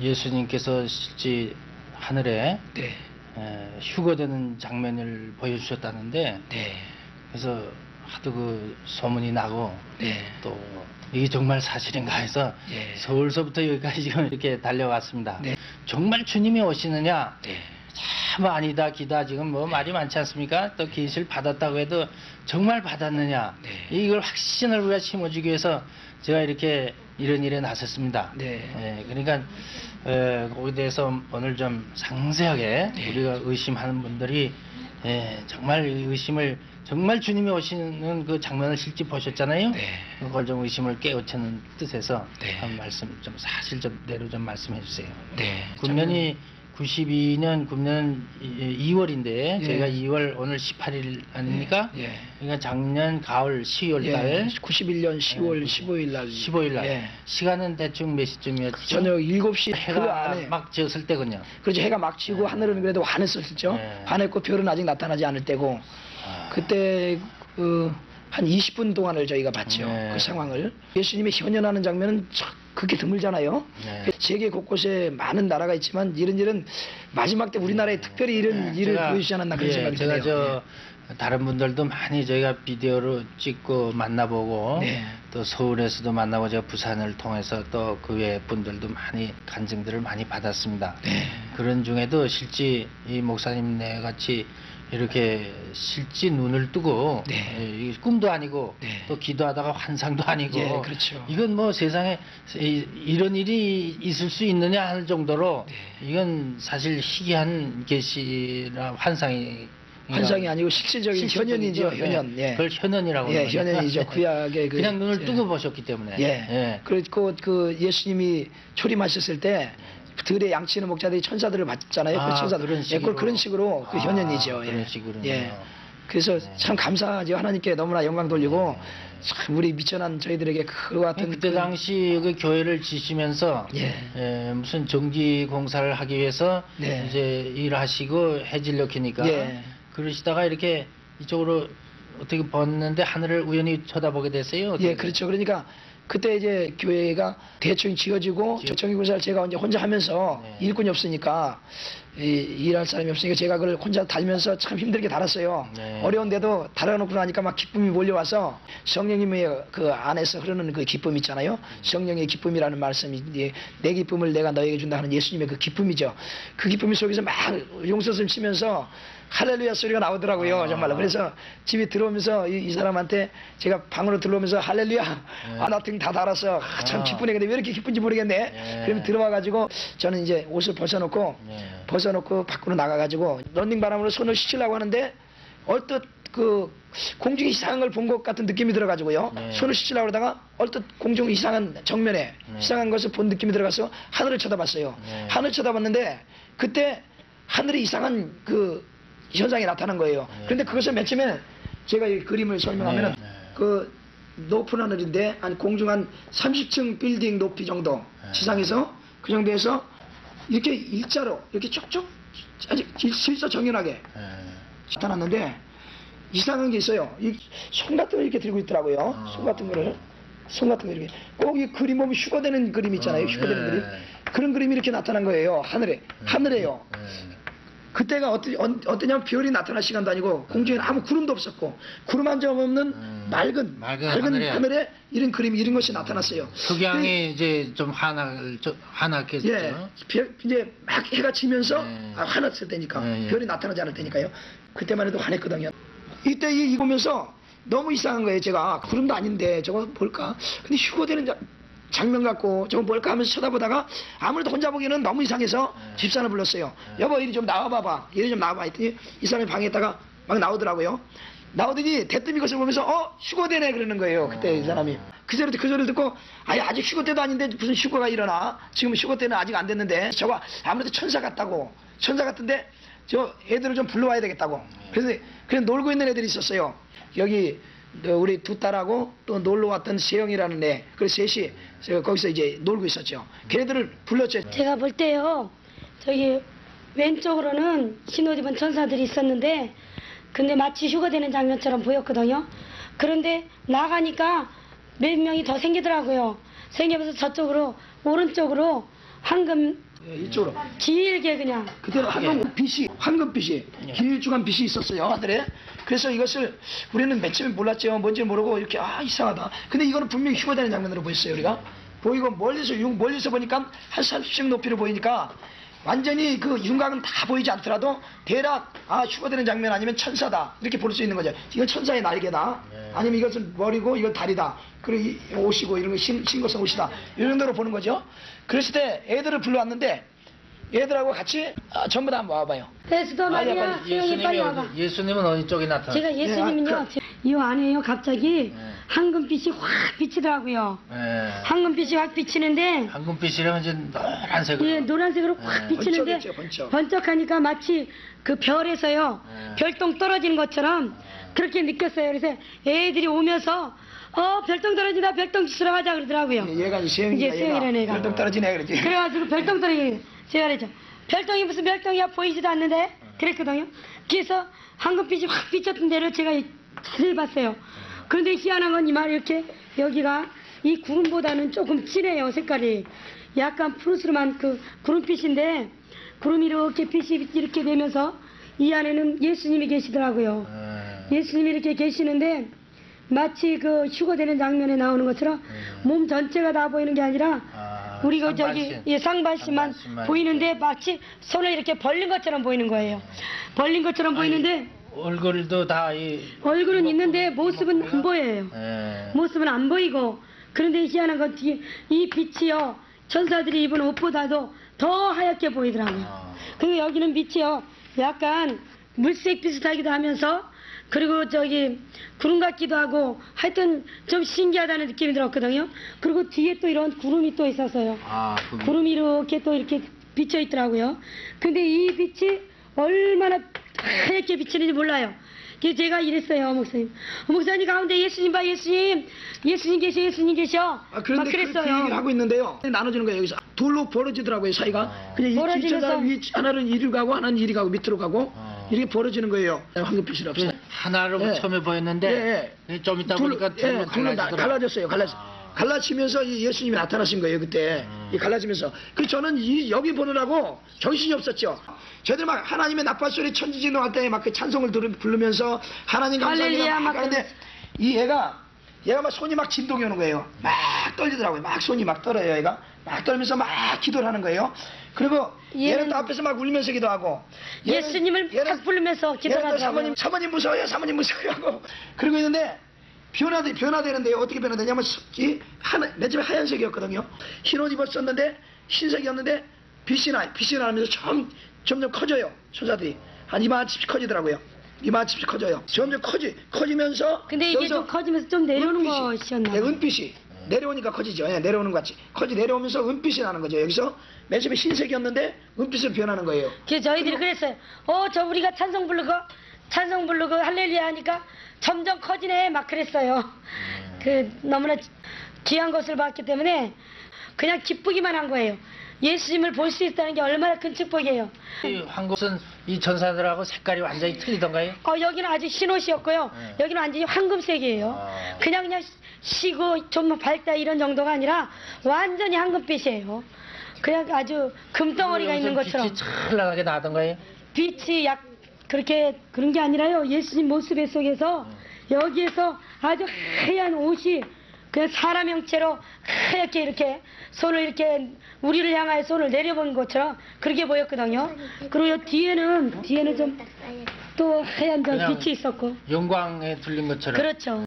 예수님께서 실제 하늘에 네. 휴거되는 장면을 보여주셨다는데 네. 그래서 하도 그 소문이 나고 네. 또 이게 정말 사실인가 해서 예. 서울서부터 여기까지 지금 이렇게 달려왔습니다. 네. 정말 주님이 오시느냐? 네. 참 아니다 기다 지금 뭐 말이 많지 않습니까? 또 계시를 받았다고 해도 정말 받았느냐? 네. 이걸 확신을 우리가 심어주기 위해서 제가 이렇게 이런 일에 나섰습니다. 네. 그러니까 거기에 대해서 오늘 좀 상세하게 네. 우리가 의심하는 분들이 정말 의심을 정말 주님이 오시는 그 장면을 실제 보셨잖아요. 네. 그걸 좀 의심을 깨우치는 뜻에서 네. 한 말씀 좀 사실대로 좀 말씀해 주세요. 네. 군년이 92년 군년 2월인데 예. 저희가 2월 오늘 18일 아닙니까? 예. 그러니까 작년 가을 12월 달 예. 91년 10월 15일 날. 15일 날 예. 시간은 대충 몇 시쯤이었죠? 저녁 7시 그 해가 안에. 막 지었을 때군요. 그렇죠. 해가 막 지고 하늘은 그래도 환했었죠. 네. 환했고 별은 아직 나타나지 않을 때고 아. 그때 한 20분 동안을 저희가 봤죠. 네. 그 상황을. 예수님이 현현하는 장면은 그렇게 드물잖아요. 네. 세계 곳곳에 많은 나라가 있지만 이런 마지막 때 우리나라에 특별히 이런 일을 보여주지 않았나 그런 생각이 제가 드네요. 다른 분들도 많이 저희가 비디오로 찍고 만나보고 네. 또 서울에서도 만나고 제가 부산을 통해서 또 그 외 분들도 많이 간증들을 많이 받았습니다. 네. 그런 중에도 실제 이 목사님네 같이 이렇게 실제 눈을 뜨고 네. 이 꿈도 아니고 네. 또 기도하다가 환상도 아니고 예, 그렇죠. 이건 뭐 세상에 이런 일이 있을 수 있느냐 할 정도로 네. 이건 사실 희귀한 계시나 환상이 아니고 실질적인 현현이죠. 현현. 예. 그걸 현현이라고 예, 하는 거죠. 현현이죠. 구약의 그냥 눈을 뜨고 보셨기 때문에. 예. 그리고 그 예수님이 초림하셨을 때 들에 양치는 목자들이 천사들을 봤잖아요. 그 천사들. 그런 식으로. 그런 식으로 그 현현이죠. 예. 그런 식으로요. 예. 그래서 참 감사하죠. 하나님께 너무나 영광 돌리고 참 우리 미천한 저희들에게 그와 같은 그때 당시 그 교회를 지시면서 무슨 정기 공사를 하기 위해서 네. 이제 일하시고 해질 넣기니까 예. 그러시다가 이렇게 이쪽으로 어떻게 봤는데 하늘을 우연히 쳐다보게 됐어요. 어떻게 예, 그렇죠. 그러니까 그때 이제 교회가 대충 지어지고 정기공사를 제가 이제 혼자 하면서 네. 일꾼이 없으니까 일할 사람이 없으니까 제가 그걸 혼자 달면서 참 힘들게 달았어요. 네. 어려운데도 달아놓고 나니까 막 기쁨이 몰려와서 성령님의 그 안에서 흐르는 그 기쁨 있잖아요. 성령의 기쁨이라는 말씀이 내 기쁨을 내가 너에게 준다 하는 예수님의 그 기쁨이죠. 그 기쁨 속에서 막 용서를 치면서 할렐루야 소리가 나오더라고요. 정말로. 그래서 집에 들어오면서 이 사람한테 제가 방으로 들어오면서 할렐루야 나 등 다 달았어. 참 기쁘네. 근데 왜 이렇게 기쁜지 모르겠네. 그러면 들어와가지고 저는 이제 옷을 벗어놓고 밖으로 나가가지고 런닝바람으로 손을 씻으려고 하는데 얼뜻 그 공중에 이상한 걸 본 것 같은 느낌이 들어가지고요. 손을 씻으려고 하다가 얼뜻 공중 이상한 정면에 이상한 것을 본 느낌이 들어가서 하늘을 쳐다봤어요. 하늘 쳐다봤는데 그때 하늘에 이상한 그 현상이 나타난 거예요. 그런데 그것을 맨 처음에 제가 이 그림을 설명하면은 그 높은 하늘인데 한 공중 한 30층 빌딩 높이 정도 지상에서 그 정도에서 이렇게 일자로 이렇게 쭉쭉 아주 질서 정연하게 나타났는데 이상한 게 있어요. 이 손 같은 거 이렇게 들고 있더라고요. 손 같은 거 이렇게 꼭 이 그림 보면 휴거되는 그림 있잖아요. 휴거되는 그림. 그런 그림이 이렇게 나타난 거예요. 하늘에요. 그때가 어떠냐면 별이 나타날 시간도 아니고 공중에는 아무 구름도 없었고 구름 한 점 없는 맑은 하늘에 이런 그림 이런 것이 나타났어요. 석양이 이제 좀 환하겠죠. 예, 이제 막 해가 지면서 환했을 때니까 별이 나타나지 않을 때니까요. 그때만 해도 환했거든요. 이때 이 보면서 너무 이상한 거예요. 제가 구름도 아닌데 저거 뭘까? 근데 휴거되는 장면 같고 저거 뭘까 하면서 쳐다보다가 아무래도 혼자 보기에는 너무 이상해서 집사람을 불렀어요. 여보 이리 좀 나와봐봐. 이리 좀 나와봐 했더니 이 사람이 방에 있다가 막 나오더라고요. 나오더니 대뜸 이것을 보면서 휴거되네 그러는 거예요. 그때 이 사람이 그 소리를 듣고 아직 휴거 때도 아닌데 무슨 휴거가 일어나. 지금 휴거 때는 아직 안 됐는데 저거 아무래도 천사 같은데 저 애들을 좀 불러와야 되겠다고. 그래서 그냥 놀고 있는 애들이 있었어요. 여기 우리 두 딸하고 또 놀러 왔던 세영이라는 애, 그 셋이 거기서 이제 놀고 있었죠. 걔네들을 불렀죠. 제가 볼 때요, 저기 왼쪽으로는 흰옷 입은 천사들이 있었는데, 근데 마치 휴거되는 장면처럼 보였거든요. 그런데 나가니까 몇 명이 더 생기더라고요. 생기면서 저쪽으로 오른쪽으로 황금 예, 이쪽으로. 길게 그냥. 그대로 황금빛이 예. 길쭉한 빛이 있었어요 하늘에. 그래서 이것을 우리는 맨 처음에 몰랐죠. 뭔지 모르고 이렇게 이상하다. 근데 이거는 분명히 휴거되는 장면으로 보였어요 우리가. 보이고 멀리서 보니까 한 30씩 높이로 보이니까 완전히 그 윤곽은 다 보이지 않더라도 대략 휴거되는 장면 아니면 천사다 이렇게 볼 수 있는 거죠. 이건 천사의 날개다. 아니면 이것은 머리고 이건 다리다. 그리고 이 옷이고 이런 거 신고서 옷이다. 이 정도로 보는 거죠. 그랬을 때 애들을 불러왔는데 얘들하고 같이 전부 다 한번 와봐요. 에스더 마리아, 수영이 빨리 와봐. 예수님은 어느 쪽에 나타났어요? 제가 예수님은요, 이 안에요 갑자기 네. 황금빛이 확 비치더라고요. 네. 황금빛이 확 비치는데, 황금빛이라면 이제 노란색으로. 예, 노란색으로 확 비치는데 번쩍했죠, 번쩍. 번쩍하니까 마치 그 별에서요 네. 별똥 떨어지는 것처럼 그렇게 느꼈어요. 그래서 애들이 오면서 별똥 떨어진다, 별똥 주스러 가자 그러더라고요. 얘가 이제 수영이가 수영이라는 애가. 별똥 떨어진 애 그랬지. 그래가지고 별똥 떨어지 제가 그랬죠. 별똥이 무슨 별똥이야, 보이지도 않는데 그랬거든요. 그래서 황금빛이 확 비쳤던 데를 제가 자세히 봤어요. 그런데 희한한 건 이 말 이렇게 여기가 이 구름보다는 조금 진해요. 색깔이 약간 푸르스름한 그 구름빛인데 구름이 이렇게 빛이 이렇게 되면서 이 안에는 예수님이 계시더라고요. 예수님이 이렇게 계시는데 마치 그 휴거되는 장면에 나오는 것처럼 몸 전체가 다 보이는 게 아니라 우리가 저기 상반신만 보이는데 마치 손을 이렇게 벌린 것처럼 보이는 거예요. 벌린 것처럼 보이는데 얼굴도 다 얼굴은 있는데 모습은 안 보여요. 예. 모습은 안 보이고 그런데 희한한 건 이 빛이요 천사들이 입은 옷보다도 더 하얗게 보이더라고요. 그리고 여기는 빛이요 약간 물색 비슷하기도 하면서 그리고 저기 구름 같기도 하고 하여튼 좀 신기하다는 느낌이 들었거든요. 그리고 뒤에 또 이런 구름이 또 있었어요. 구름이 이렇게 또 이렇게 비쳐 있더라고요. 근데 이 빛이 얼마나 하얗게 비치는지 몰라요. 그래서 제가 이랬어요, 목사님. 목사님 가운데 예수님 봐, 예수님 계셔, 예수님 계셔. 그런데 막 그랬어요. 그 얘기를 하고 있는데요. 나눠주는 거예요. 여기서 돌로 벌어지더라고요, 사이가. 근데 이 벌어지면서 하나는 이리로 가고 하나는 이리 가고 밑으로 가고 이렇게 벌어지는 거예요. 황금빛이라. 하나로 예. 처음에 보였는데 좀 있다 보니까 둘로 갈라졌어요. 갈라지면서 이 예수님이 나타나신 거예요 그때. 이 갈라지면서. 그 저는 여기 보느라고 정신이 없었죠. 저들 막 하나님의 나팔 소리 천지진동할 때 막 그 찬송을 부르면서 하나님 감사합니다 막 하는데 이 얘가 막 손이 막 진동이 오는 거예요. 막 떨리더라고요. 막 손이 막 떨어요. 얘가 막 떨면서 막 기도를 하는 거예요. 그리고 얘는 또 앞에서 막 울면서 기도하고 예수님을 막 부르면서 기도를 하더라고요. 사모님 무서워요 하고 그러고 있는데 변화되는데요. 어떻게 변화되냐면 맨 처음에 하얀색이었거든요. 흰 옷 입었었는데 흰색이었는데 빛이 나면서 점점 커져요. 천사들이 한 이만치씩 커지더라고요. 이만치씩 커져요. 점점 커지면서 근데 이게 좀 커지면서 좀 내려오는 것이었나 봐요. 은빛이 내려오니까 커지죠. 내려오는 것 같이 내려오면서 은빛이 나는 거죠. 여기서 맨 처음에 흰색이었는데 은빛으로 변하는 거예요. 그래서 저희들이 그랬어요. 저 우리가 찬송 부르고 할렐루야 하니까 점점 커지네 막 그랬어요. 그 너무나 귀한 것을 봤기 때문에 그냥 기쁘기만 한 거예요. 예수님을 볼 수 있다는 게 얼마나 큰 축복이에요. 황금은 이 전사들하고 색깔이 완전히 틀리던가요? 여기는 아주 흰 옷이었고요. 여기는 완전히 황금색이에요. 그냥 시고 좀 밝다 이런 정도가 아니라 완전히 황금빛이에요. 그냥 아주 금덩어리가 있는 것처럼. 빛이 찬란하게 나던가요? 빛이 그렇게 그런 게 아니라요. 예수님 모습 속에서 여기에서 아주 하얀 옷이 그냥 사람 형체로 하얗게 이렇게 손을 이렇게 우리를 향하여 손을 내려본 것처럼 그렇게 보였거든요. 그리고 뒤에는 좀 또 하얀 빛이 있었고. 영광에 둘린 것처럼. 그렇죠.